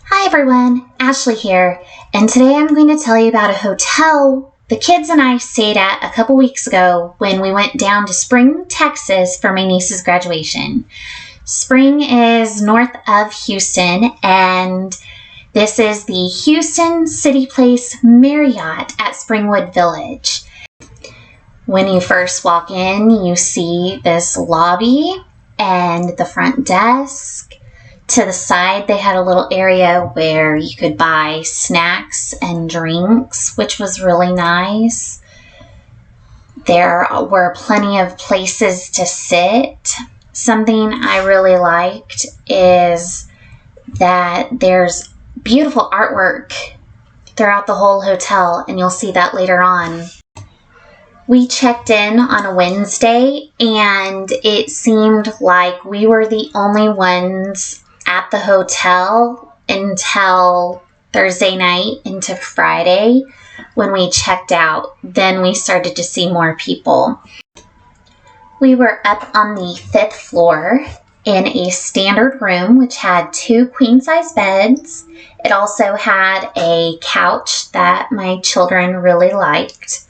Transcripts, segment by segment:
Hi everyone, Ashley here, and today I'm going to tell you about a hotel the kids and I stayed at a couple weeks ago when we went down to Spring, Texas for my niece's graduation. Spring is north of Houston, and this is the Houston CityPlace Marriott at Springwoods Village. When you first walk in, you see this lobby and the front desk. To the side, they had a little area where you could buy snacks and drinks, which was really nice. There were plenty of places to sit. Something I really liked is that there's beautiful artwork throughout the whole hotel, and you'll see that later on. We checked in on a Wednesday, and it seemed like we were the only ones at the hotel until Thursday night into Friday when we checked out. Then we started to see more people. We were up on the 5th floor in a standard room which had 2 queen-size beds. It also had a couch that my children really liked.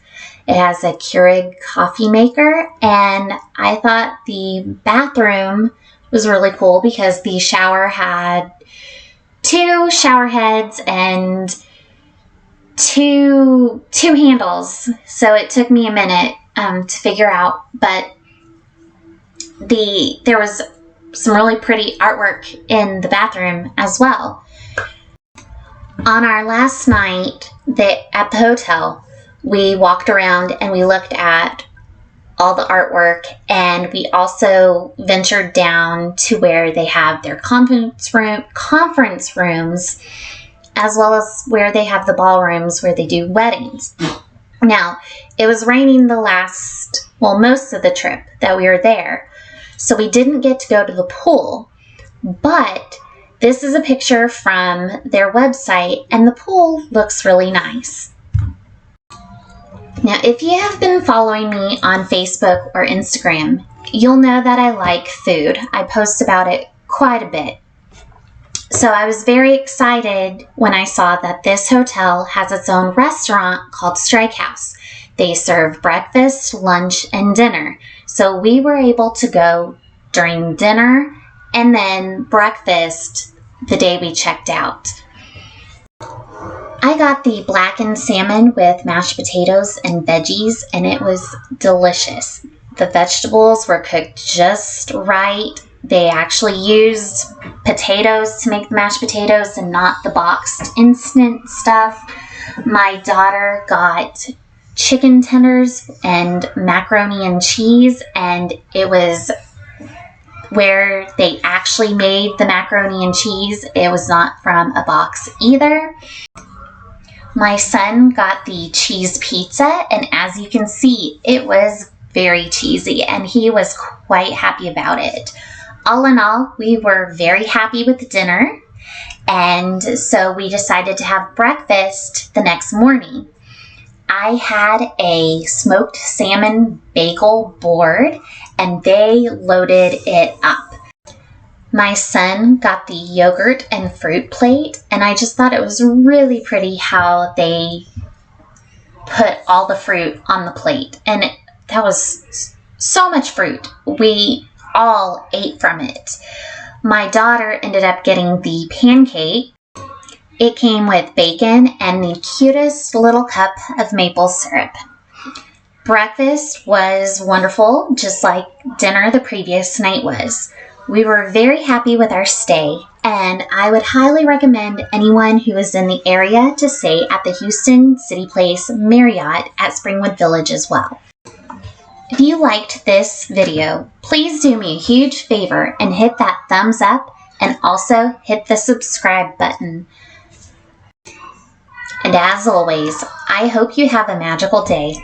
It has a Keurig coffee maker, and I thought the bathroom was really cool because the shower had 2 shower heads and two handles. So it took me a minute to figure out, but there was some really pretty artwork in the bathroom as well. On our last night at the hotel, we walked around and we looked at all the artwork, and we also ventured down to where they have their conference rooms, as well as where they have the ballrooms where they do weddings. Now, it was raining most of the trip that we were there, so we didn't get to go to the pool, but this is a picture from their website, and the pool looks really nice. Now, if you have been following me on Facebook or Instagram, you'll know that I like food. I post about it quite a bit. So I was very excited when I saw that this hotel has its own restaurant called Strike House. They serve breakfast, lunch, and dinner. So we were able to go during dinner and then breakfast the day we checked out. I got the blackened salmon with mashed potatoes and veggies, and it was delicious. The vegetables were cooked just right. They actually used potatoes to make the mashed potatoes and not the boxed instant stuff. My daughter got chicken tenders and macaroni and cheese, and it was where they actually made the macaroni and cheese. It was not from a box either. My son got the cheese pizza, and as you can see, it was very cheesy, and he was quite happy about it. All in all, we were very happy with the dinner, and so we decided to have breakfast the next morning. I had a smoked salmon bagel board, and they loaded it up. My son got the yogurt and fruit plate, and I just thought it was really pretty how they put all the fruit on the plate. And that was so much fruit. We all ate from it. My daughter ended up getting the pancake. It came with bacon and the cutest little cup of maple syrup. Breakfast was wonderful, just like dinner the previous night was. We were very happy with our stay, and I would highly recommend anyone who is in the area to stay at the Houston CityPlace Marriott at Springwood Village as well. If you liked this video, please do me a huge favor and hit that thumbs up, and also hit the subscribe button. And as always, I hope you have a magical day.